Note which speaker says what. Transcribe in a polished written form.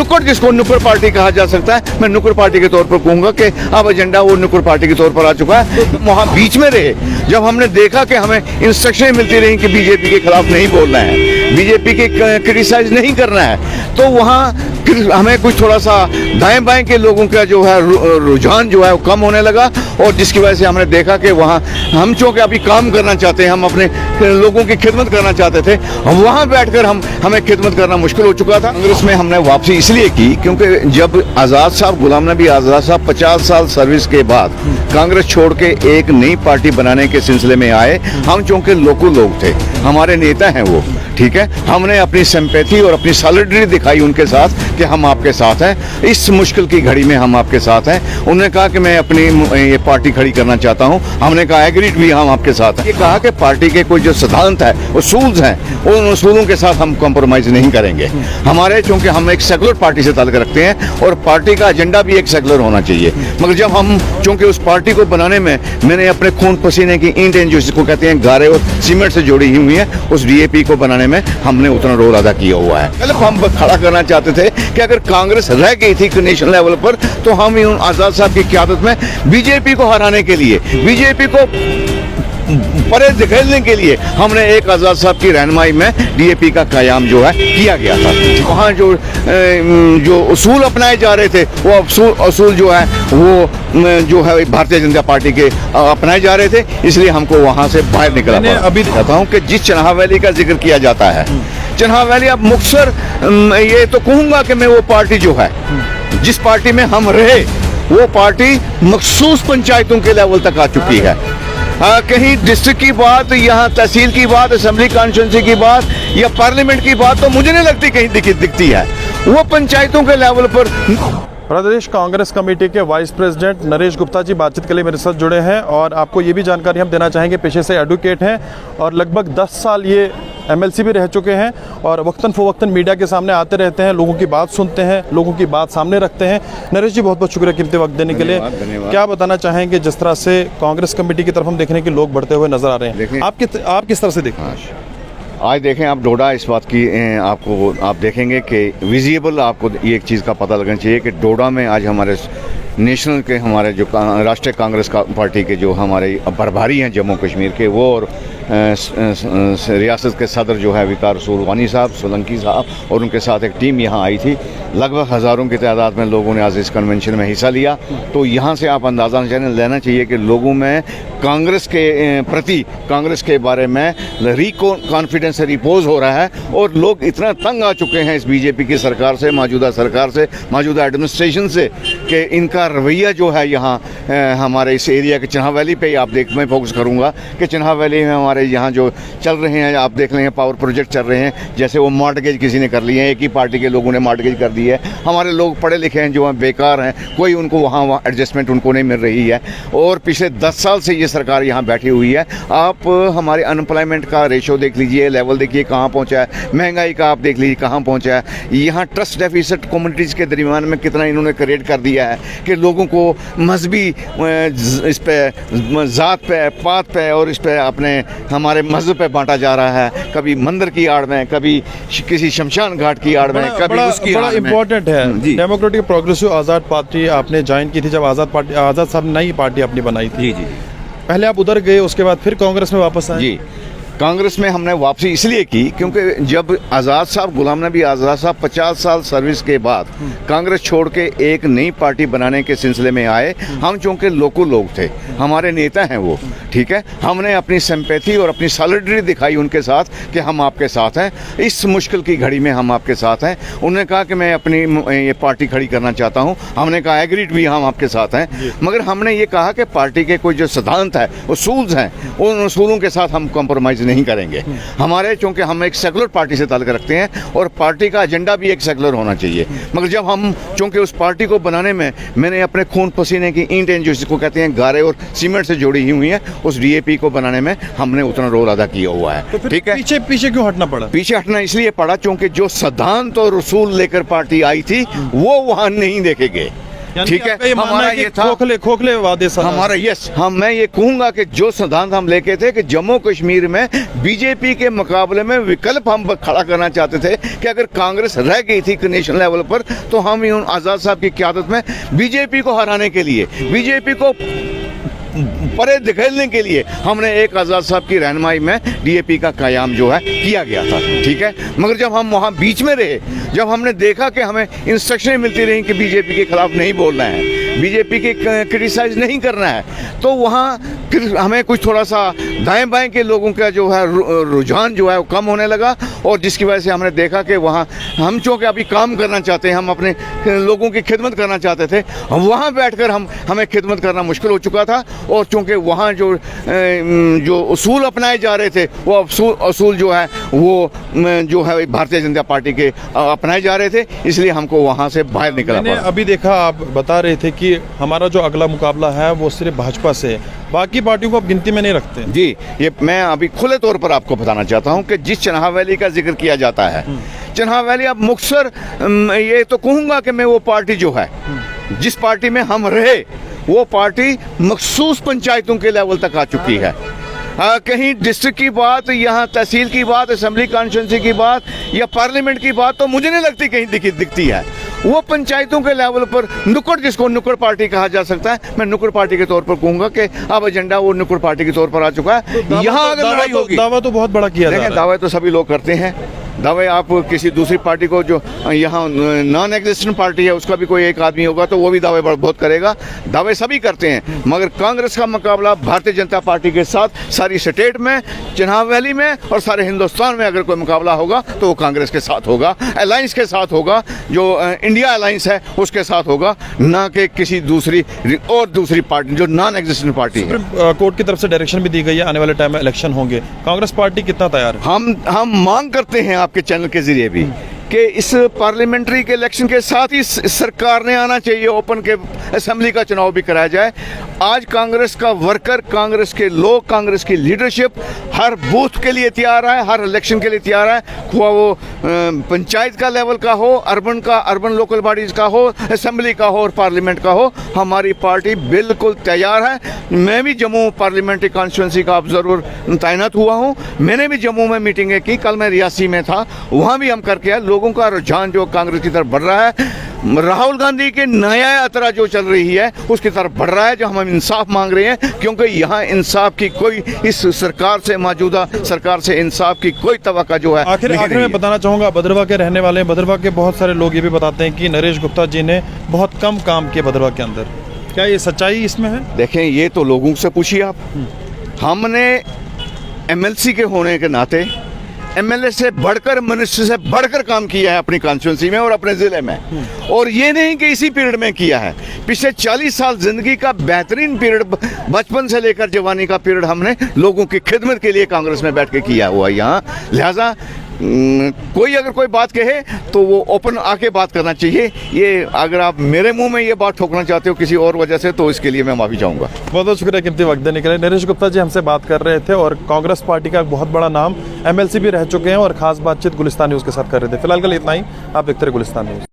Speaker 1: नुक्कड़ जिसको नुक्कड़ पार्टी कहा जा सकता है, मैं नुक्कड़ पार्टी के तौर पर कहूंगा कि अब एजेंडा वो नुक्कड़ पार्टी के तौर पर आ चुका है। तो वहां बीच में रहे, जब हमने देखा कि हमें इंस्ट्रक्शनें मिलती रही कि बीजेपी के खिलाफ नहीं बोलना है, बीजेपी के क्रिटिसाइज नहीं करना है, तो वहां हमें कुछ थोड़ा सा दाएं बाएं के लोगों का जो है रुझान जो है वो कम होने लगा, और जिसकी वजह से हमने देखा कि वहाँ हम चूँकि अभी काम करना चाहते हैं, हम अपने लोगों की खिदमत करना चाहते थे, वहाँ बैठकर हमें खिदमत करना मुश्किल हो चुका था। कांग्रेस में हमने वापसी इसलिए की क्योंकि जब आज़ाद साहब, गुलाम नबी आज़ाद साहब 50 साल सर्विस के बाद कांग्रेस छोड़ के एक नई पार्टी बनाने के सिलसिले में आए, हम चूँकि लोकल लोग थे, हमारे नेता हैं वो, ठीक है, हमने अपनी सिंपैथी और अपनी सॉलिडरिटी दिखाई उनके साथ कि हम आपके साथ हैं, इस मुश्किल की घड़ी में हम आपके साथ हैं। उन्होंने कहा कि मैं अपनी ये पार्टी खड़ी करना चाहता हूं, हमने कहा एग्रीड भी, हम आपके साथ हैं। ये कहा कि पार्टी के कोई जो सिद्धांत है, उसूल्स हैं, उन उसूलों के साथ हम कॉम्प्रोमाइज नहीं करेंगे। हमारे चूंकि हम एक सेकुलर पार्टी से ताल्लुक रखते हैं और पार्टी का एजेंडा भी एक सेकुलर होना चाहिए, मगर जब हम चूंकि उस पार्टी को बनाने में मैंने अपने खून पसीने की ईंटें जिसको कहते हैं गारे और सीमेंट से जोड़ी हुई हैं, उस डीएपी को बनाने में हमने उतना रोल अदा किया हुआ है। पहले हम खड़ा करना चाहते थे कि अगर कांग्रेस रह गई थी नेशनल लेवल पर, तो हम आजाद साहब की क़यादत में बीजेपी को हराने के लिए, बीजेपी को परे धकेलने के लिए हमने एक आजाद साहब की रहनुमाई में डीएपी का कयाम जो है किया गया था। वहाँ जो उसूल अपनाए जा रहे थे, वो उसूल जो है वो जो है भारतीय जनता पार्टी के अपनाए जा रहे थे, इसलिए हमको वहाँ से बाहर निकला पड़ा। अभी कहता हूँ कि जिस चन्हा वैली का जिक्र किया जाता है, चन्हा वैली, अब मुख्तसर ये तो कहूँगा कि मैं वो पार्टी जो है, जिस पार्टी में हम रहे, वो पार्टी मखसूस पंचायतों के लेवल तक आ चुकी है। कहीं डिस्ट्रिक्ट की बात, यहाँ तहसील की बात, असेंबली कॉन्स्टिट्यूंसी की बात या पार्लियामेंट की बात तो मुझे नहीं लगती कहीं दिखती है, वो पंचायतों के लेवल पर।
Speaker 2: प्रदेश कांग्रेस कमेटी के वाइस प्रेसिडेंट नरेश गुप्ता जी बातचीत के लिए मेरे साथ जुड़े हैं, और आपको ये भी जानकारी हम देना चाहेंगे, पेशे से एडवोकेट हैं और लगभग 10 साल ये एमएलसी भी रह चुके हैं, और वक्तन फ़वक्तन मीडिया के सामने आते रहते हैं, लोगों की बात सुनते हैं, लोगों की बात सामने रखते हैं। नरेश जी, बहुत बहुत शुक्रिया कीमती वक्त देने के लिए। क्या बताना चाहेंगे, जिस तरह से कांग्रेस कमेटी की तरफ हम देखने के लोग बढ़ते हुए नजर आ रहे हैं, आप किस तरह से देखते हैं?
Speaker 1: आज देखें आप डोडा, इस बात की आपको आप देखेंगे कि विजिबल आपको ये एक चीज़ का पता लगना चाहिए कि डोडा में आज हमारे नेशनल के, हमारे जो राष्ट्रीय कांग्रेस पार्टी के जो हमारे प्रभारी हैं जम्मू कश्मीर के, वो और रियासत के सदर जो है विकार रसूल वानी साहब, सोलंकी साहब, और उनके साथ एक टीम यहाँ आई थी। लगभग हज़ारों की तादाद में लोगों ने आज इस कन्वेंशन में हिस्सा लिया। तो यहाँ से आप अंदाज़ा लेना चाहिए कि लोगों में कांग्रेस के प्रति, कांग्रेस के बारे में कॉन्फिडेंस रिपोज हो रहा है, और लोग इतना तंग आ चुके हैं इस बीजेपी की सरकार से, मौजूदा एडमिनिस्ट्रेशन से, कि इनका रवैया जो है यहाँ हमारे इस एरिया के चन्हा वैली पे आप मैं फोकस करूँगा कि चन्हा वैली में हमारे यहाँ जो चल रहे हैं, आप देख लें पावर प्रोजेक्ट चल रहे हैं, जैसे वो मॉर्टगेज किसी ने कर लिए हैं, एक ही पार्टी के लोगों ने मॉर्टगेज कर दी है। हमारे लोग पढ़े लिखे हैं जो हैं बेकार हैं, कोई उनको वहाँ एडजस्टमेंट उनको नहीं मिल रही है, और पिछले 10 साल से ये सरकार यहाँ बैठी हुई है। आप हमारे अनएम्प्लॉयमेंट का रेशो देख लीजिए, लेवल देखिए कहाँ पहुँचा है, महंगाई का आप देख लीजिए कहाँ पहुँचा है। यहाँ ट्रस्ट डेफिसिट कम्युनिटीज़ के दरमियान में कितना इन्होंने क्रिएट कर दिया है कि लोगों को मजहबी इस पे, ज़ात पे, पात पे और इस पे अपने हमारे मजहब पे बांटा जा रहा है, कभी मंदिर की आड़ में, कभी किसी शमशान घाट की आड़ में, कभी उसकी आड़ में।
Speaker 2: इम्पोर्टेंट है, डेमोक्रेटिक प्रोग्रेसिव आज़ाद पार्टी आपने ज्वाइन की थी जब आज़ाद साहब ने नई पार्टी अपनी बनाई थी। जी। पहले आप उधर गए, उसके बाद फिर कांग्रेस में वापस आए।
Speaker 1: जी, कांग्रेस में हमने वापसी इसलिए की क्योंकि जब आज़ाद साहब, गुलाम नबी आज़ाद साहब 50 साल सर्विस के बाद कांग्रेस छोड़ के एक नई पार्टी बनाने के सिलसिले में आए, हम चूँकि लोकल लोग थे, हमारे नेता हैं वो, ठीक है, हमने अपनी सिंपैथी और अपनी सॉलिडरिटी दिखाई उनके साथ कि हम आपके साथ हैं, इस मुश्किल की घड़ी में हम आपके साथ हैं। उन्होंने कहा कि मैं अपनी ये पार्टी खड़ी करना चाहता हूँ, हमने कहा एग्रीड भी, हम आपके साथ हैं, मगर हमने ये कहा कि पार्टी के कोई जो सिद्धांत है, उसूल्स हैं, उन उसूलों के साथ हम कॉम्प्रोमाइज़ नहीं करेंगे। हमारे चूंकि हम एक सेकुलर पार्टी से ताल्लुक रखते हैं और पार्टी का एजेंडा भी एक सेकुलर होना चाहिए, मगर जब हम चूंकि उस पार्टी को बनाने में मैंने अपने खून पसीने की ईंटें जिसको कहते हैं गारे और सीमेंट से जोड़ी हुई हैं, उस डीएपी को बनाने में हमने उतना रोल अदा किया हुआ है।
Speaker 2: तो ठीक है, पीछे क्यों हटना पड़ा?
Speaker 1: पीछे हटना इसलिए पड़ा क्योंकि जो सिद्धांत और उसूल लेकर पार्टी आई थी वो वहां नहीं देखे गए। ठीक है, हमारा ये था
Speaker 2: खोखले वादे
Speaker 1: हमारा मैं ये कहूंगा कि जो सिद्धांत हम लेके थे कि जम्मू कश्मीर में बीजेपी के मुकाबले में विकल्प हम खड़ा करना चाहते थे कि अगर कांग्रेस रह गई थी नेशनल लेवल पर तो हम यूं आज़ाद साहब की क़यादत में बीजेपी को हराने के लिए, बीजेपी को परे धकेलने के लिए हमने एक आज़ाद साहब की रहनुमाई में डीएपी का क़याम जो है किया गया था। ठीक है, मगर जब हम वहाँ बीच में रहे, जब हमने देखा कि हमें इंस्ट्रक्शनें मिलती रहीं कि बीजेपी के खिलाफ नहीं बोलना है, बीजेपी के क्रिटिसाइज नहीं करना है, तो वहाँ फिर हमें कुछ थोड़ा सा दाएं बाएं के लोगों का जो है रुझान जो है वो कम होने लगा, और जिसकी वजह से हमने देखा कि वहाँ हम चूँकि अभी काम करना चाहते हैं, हम अपने लोगों की खिदमत करना चाहते थे, वहाँ बैठकर हमें खिदमत करना मुश्किल हो चुका था। और चूँकि वहाँ जो उसूल अपनाए जा रहे थे वो उसूल जो है वो जो है भारतीय जनता पार्टी के अपनाए जा रहे थे, इसलिए हमको वहाँ से बाहर निकलना पड़ा।
Speaker 2: अभी देखा, आप बता रहे थे कि हमारा जो अगला मुकाबला है वो सिर्फ भाजपा से, बाकी पार्टियों को आप गिनती में नहीं रखते।
Speaker 1: जी, ये मैं अभी खुले तौर पर आपको बताना चाहता हूँ कि जिस चन्हां वैली का जिक्र किया जाता है, चन्हां वैली अब मुख्तसर ये तो कहूँगा कि मैं वो पार्टी जो है जिस पार्टी में हम रहे वो पार्टी मखसूस पंचायतों के लेवल तक आ चुकी है। कहीं डिस्ट्रिक्ट की बात, यहाँ तहसील की बात, असेंबली कॉन्स्टिट्यूंसी की बात या पार्लियामेंट की बात तो मुझे नहीं लगती कहीं दिखती है। वो पंचायतों के लेवल पर नुक्कड़, जिसको नुक्कड़ पार्टी कहा जा सकता है, मैं नुक्कड़ पार्टी के तौर पर कहूंगा कि अब एजेंडा वो नुक्कड़ पार्टी के तौर पर आ चुका है।
Speaker 2: तो
Speaker 1: यहाँ अगर लड़ाई होगी,
Speaker 2: दावा तो बहुत बड़ा किया जाता है।
Speaker 1: दावे तो सभी लोग करते हैं, दावे आप किसी दूसरी पार्टी को, जो यहाँ नॉन एग्जिस्टेंट पार्टी है, उसका भी कोई एक आदमी होगा तो वो भी दावे बहुत करेगा, दावे सभी करते हैं, मगर कांग्रेस का मुकाबला भारतीय जनता पार्टी के साथ सारी स्टेट में, चन्हां वैली में और सारे हिंदुस्तान में अगर कोई मुकाबला होगा तो वो कांग्रेस के साथ होगा, अलायंस के साथ होगा, जो इंडिया अलायंस है उसके साथ होगा, ना कि किसी दूसरी पार्टी जो नॉन एग्जिस्टेंट पार्टी है।
Speaker 2: कोर्ट की तरफ से डायरेक्शन भी दी गई है, आने वाले टाइम में इलेक्शन होंगे, कांग्रेस पार्टी कितना तैयार है?
Speaker 1: हम मांग करते हैं आपके चैनल के जरिए भी कि इस पार्लियामेंट्री के इलेक्शन के साथ ही सरकार ने आना चाहिए, ओपन के असेंबली का चुनाव भी कराया जाए। आज कांग्रेस का वर्कर, कांग्रेस के लोग, कांग्रेस की लीडरशिप हर बूथ के लिए तैयार है, हर इलेक्शन के लिए तैयार है, हुआ वो पंचायत का लेवल का हो, अर्बन लोकल बॉडीज़ का हो, असेंबली का हो और पार्लियामेंट का हो, हमारी पार्टी बिल्कुल तैयार है। मैं भी जम्मू पार्लियामेंट्री कॉन्स्टिट्यूंसी का ऑब्जर्वर तैनात हुआ हूँ, मैंने भी जम्मू में मीटिंगें की, कल मैं रियासी में था, वहाँ भी हम करके आए। लोगों का रुझान जो कांग्रेस की तरफ बढ़ रहा है, राहुल गांधी की न्याय यात्रा जो चल रही है उसकी तरफ बढ़ रहा है, जो हम इंसाफ मांग रहे हैं, क्योंकि यहाँ इंसाफ की कोई, इस सरकार से, मौजूदा सरकार से इंसाफ की कोई तवक्को जो है।
Speaker 2: आखिर में बताना चाहूँगा, भद्रवाह के रहने वाले, भद्रवाह के बहुत सारे लोग ये भी बताते हैं कि नरेश गुप्ता जी ने बहुत कम काम किए भद्रवाह के अंदर, क्या ये सच्चाई इसमें है?
Speaker 1: देखें, ये तो लोगों से पूछिए आप। हमने एमएलसी के होने के नाते एमएलए से बढ़कर, मिनिस्टर से बढ़कर काम किया है अपनी कॉन्स्टिट्यूंसी में और अपने ज़िले में, और ये नहीं कि इसी पीरियड में किया है। पिछले 40 साल ज़िंदगी का बेहतरीन पीरियड, बचपन से लेकर जवानी का पीरियड हमने लोगों की खिदमत के लिए कांग्रेस में बैठ के किया हुआ है यहाँ। लिहाजा कोई अगर कोई बात कहे तो वो ओपन आके बात करना चाहिए। ये अगर आप मेरे मुंह में ये बात ठोकना चाहते हो किसी और वजह से, तो इसके लिए मैं माफ़ी चाहूँगा।
Speaker 2: बहुत बहुत शुक्रिया कीमती वक्त देने के लिए। नरेश गुप्ता जी हमसे बात कर रहे थे और कांग्रेस पार्टी का बहुत बड़ा नाम एमएलसी भी रह चुके हैं और खास बातचीत गुलिस्तान न्यूज़ के साथ कर रहे थे। फिलहाल के लिए इतना ही, आप देखते रहे गुलिस्तान न्यूज़।